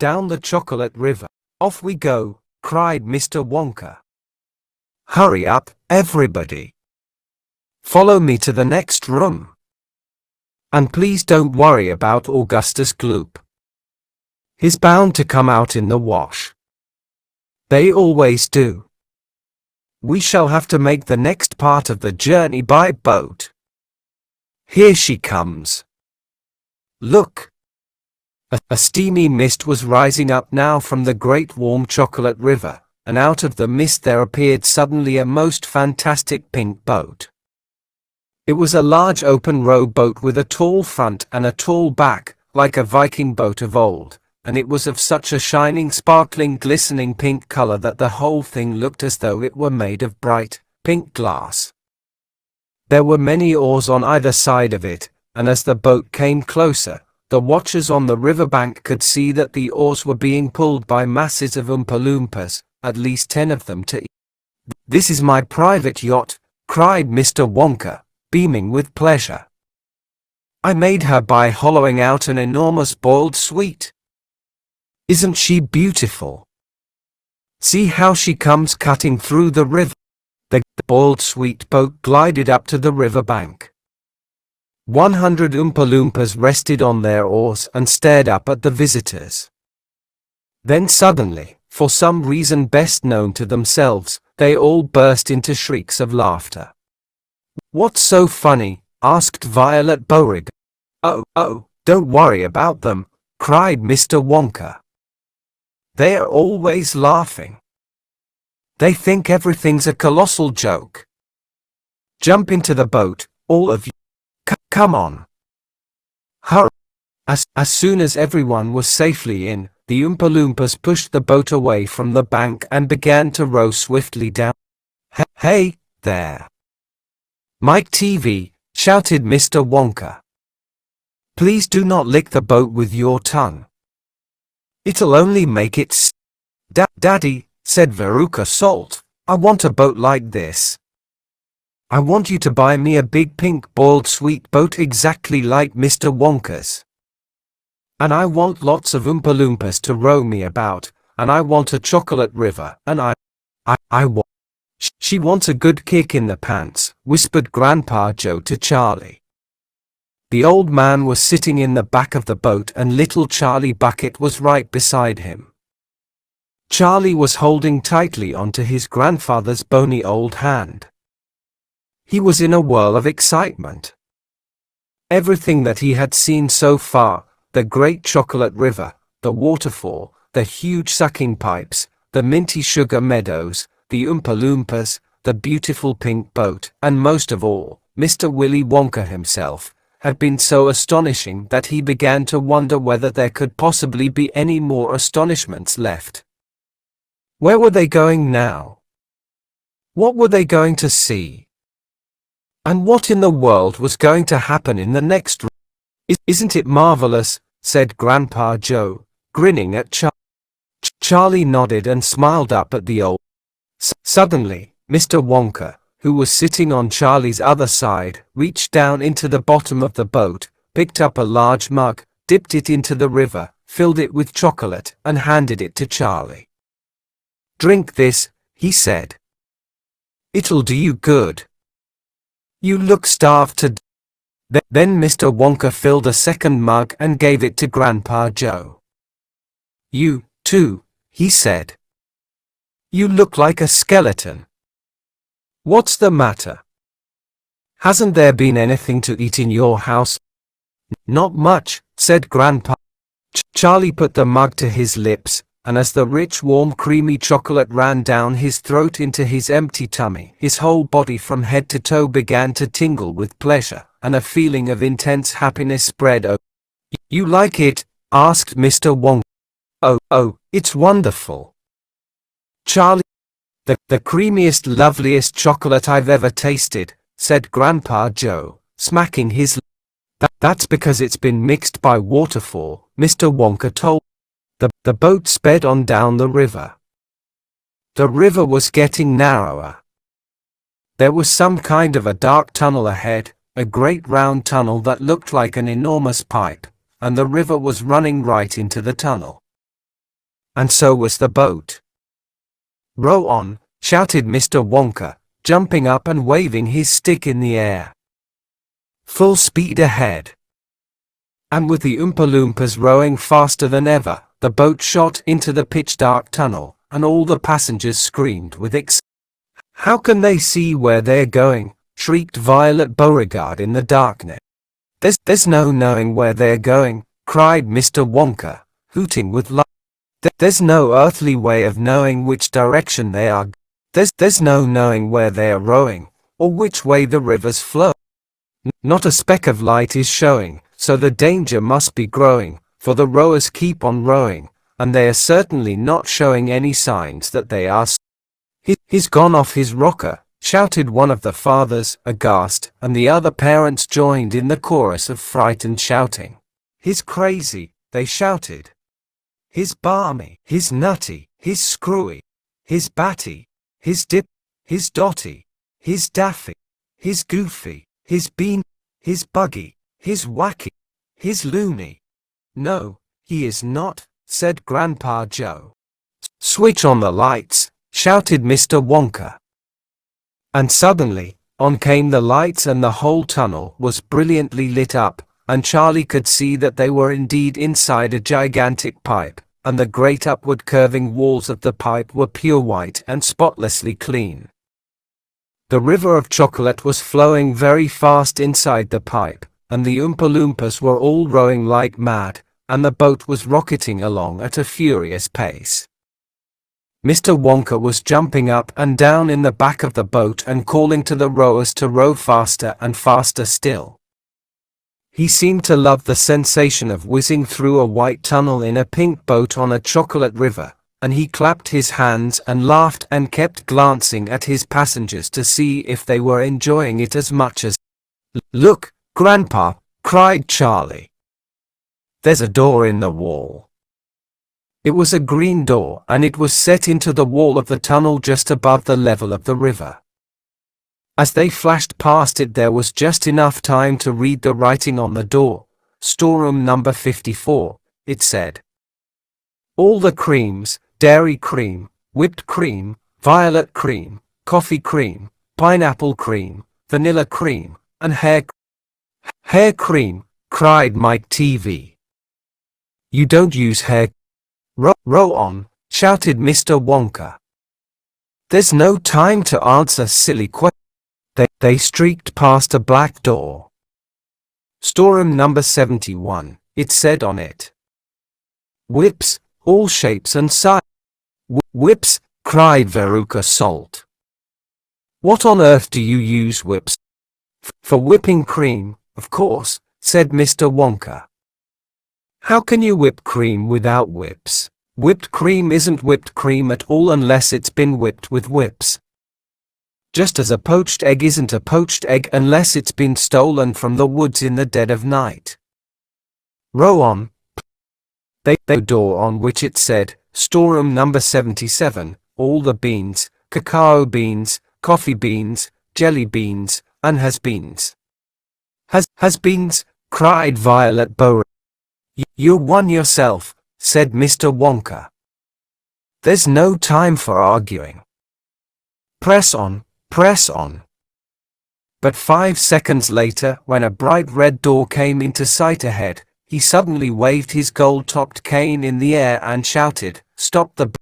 Down the chocolate river. Off we go, cried Mr. Wonka. Hurry up, everybody. Follow me to the next room. And please don't worry about Augustus Gloop. He's bound to come out in the wash. They always do. We shall have to make the next part of the journey by boat. Here she comes. Look. A steamy mist was rising up now from the great warm chocolate river, and out of the mist there appeared suddenly a most fantastic pink boat. It was a large open row boat with a tall front and a tall back, like a Viking boat of old, and it was of such a shining, sparkling, glistening pink color that the whole thing looked as though it were made of bright, pink glass. There were many oars on either side of it, and as the boat came closer, the watchers on the riverbank could see that the oars were being pulled by masses of Oompa Loompas, at least 10 of them to each. "This is my private yacht," cried Mr. Wonka, beaming with pleasure. "I made her by hollowing out an enormous boiled sweet. Isn't she beautiful? See how she comes cutting through the river." The boiled sweet boat glided up to the riverbank. 100 Oompa Loompas rested on their oars and stared up at the visitors. Then suddenly, for some reason best known to themselves, they all burst into shrieks of laughter. "What's so funny?" asked Violet Beauregard. Oh, don't worry about them," cried Mr. Wonka. "They are always laughing. They think everything's a colossal joke. Jump into the boat, all of you. Come on. Hurry." As soon as everyone was safely in, the Oompa Loompas pushed the boat away from the bank and began to row swiftly down. Hey, there. Mike TV, shouted Mr. Wonka. "Please do not lick the boat with your tongue. It'll only make it Daddy," said Veruca Salt, "I want a boat like this. I want you to buy me a big pink boiled sweet boat exactly like Mr. Wonka's. And I want lots of Oompa Loompas to row me about, and I want a chocolate river, and I want..." "She wants a good kick in the pants," whispered Grandpa Joe to Charlie. The old man was sitting in the back of the boat and little Charlie Bucket was right beside him. Charlie was holding tightly onto his grandfather's bony old hand. He was in a whirl of excitement. Everything that he had seen so far, the great chocolate river, the waterfall, the huge sucking pipes, the minty sugar meadows, the Oompa Loompas, the beautiful pink boat, and most of all, Mr. Willy Wonka himself, had been so astonishing that he began to wonder whether there could possibly be any more astonishments left. Where were they going now? What were they going to see? And what in the world was going to happen in the next room? "Isn't it marvelous?" said Grandpa Joe, grinning at Charlie. Charlie nodded and smiled up at the old. Suddenly, Mr. Wonka, who was sitting on Charlie's other side, reached down into the bottom of the boat, picked up a large mug, dipped it into the river, filled it with chocolate, and handed it to Charlie. "Drink this," he said. "It'll do you good. You look starved to Then Mr. Wonka filled a second mug and gave it to Grandpa Joe. "You, too," he said. "You look like a skeleton. What's the matter? Hasn't there been anything to eat in your house?" "Not much," said Grandpa. Charlie put the mug to his lips, and as the rich, warm, creamy chocolate ran down his throat into his empty tummy, his whole body from head to toe began to tingle with pleasure, and a feeling of intense happiness spread over. "You like it?" asked Mr. Wonka. Oh, it's wonderful, Charlie. The creamiest, loveliest chocolate I've ever tasted," said Grandpa Joe, smacking his lips. "That's because it's been mixed by waterfall," Mr. Wonka told. The boat sped on down the river. The river was getting narrower. There was some kind of a dark tunnel ahead, a great round tunnel that looked like an enormous pipe, and the river was running right into the tunnel. and so was the boat. "Row on," shouted Mr. Wonka, jumping up and waving his stick in the air. Full speed ahead. And with the Oompa Loompas rowing faster than ever, the boat shot into the pitch-dark tunnel, and all the passengers screamed with excitement. "How can they see where they're going?" shrieked Violet Beauregard in the darkness. There's no knowing where they're going," cried Mr. Wonka, hooting with laughter. "There's no earthly way of knowing which direction they are. There's no knowing where they are rowing, or which way the rivers flow. Not a speck of light is showing, so the danger must be growing, for the rowers keep on rowing, and they are certainly not showing any signs that they are." "He's gone off his rocker," shouted one of the fathers, aghast, and the other parents joined in the chorus of frightened shouting. "He's crazy," they shouted. "He's balmy, he's nutty, he's screwy, he's batty, he's dip, he's dotty, he's daffy, he's goofy, he's bean, he's buggy, he's wacky, he's loony." "No, he is not," said Grandpa Joe. "Switch on the lights," shouted Mr. Wonka. And suddenly, on came the lights and the whole tunnel was brilliantly lit up, and Charlie could see that they were indeed inside a gigantic pipe, and the great upward curving walls of the pipe were pure white and spotlessly clean. The river of chocolate was flowing very fast inside the pipe, and the Oompa Loompas were all rowing like mad, and the boat was rocketing along at a furious pace. Mr. Wonka was jumping up and down in the back of the boat and calling to the rowers to row faster and faster still. He seemed to love the sensation of whizzing through a white tunnel in a pink boat on a chocolate river, and he clapped his hands and laughed and kept glancing at his passengers to see if they were enjoying it as much as. "Look, Grandpa," cried Charlie. "There's a door in the wall." It was a green door, and it was set into the wall of the tunnel just above the level of the river. As they flashed past it, there was just enough time to read the writing on the door. "Storeroom number 54, it said. "All the creams, dairy cream, whipped cream, violet cream, coffee cream, pineapple cream, vanilla cream, and hair cream," cried Mike TV. "You don't use hair." Row on," shouted Mr. Wonka. "There's no time to answer silly questions." They streaked past a black door. "Storeroom number 71, it said on it. Whips, all shapes and sizes." "Whips," cried Veruca Salt. "What on earth do you use whips?" "For whipping cream, of course," said Mr. Wonka. "How can you whip cream without whips? Whipped cream isn't whipped cream at all unless it's been whipped with whips. Just as a poached egg isn't a poached egg unless it's been stolen from the woods in the dead of night." "Row on." They door on which it said, "Storeroom number 77, all the beans, cacao beans, coffee beans, jelly beans, and has-beens." Has-beens," cried Violet Beauregard. "You won yourself," said Mr. Wonka. "There's no time for arguing. Press on, press on." But 5 seconds later, when a bright red door came into sight ahead, he suddenly waved his gold-topped cane in the air and shouted, "Stop the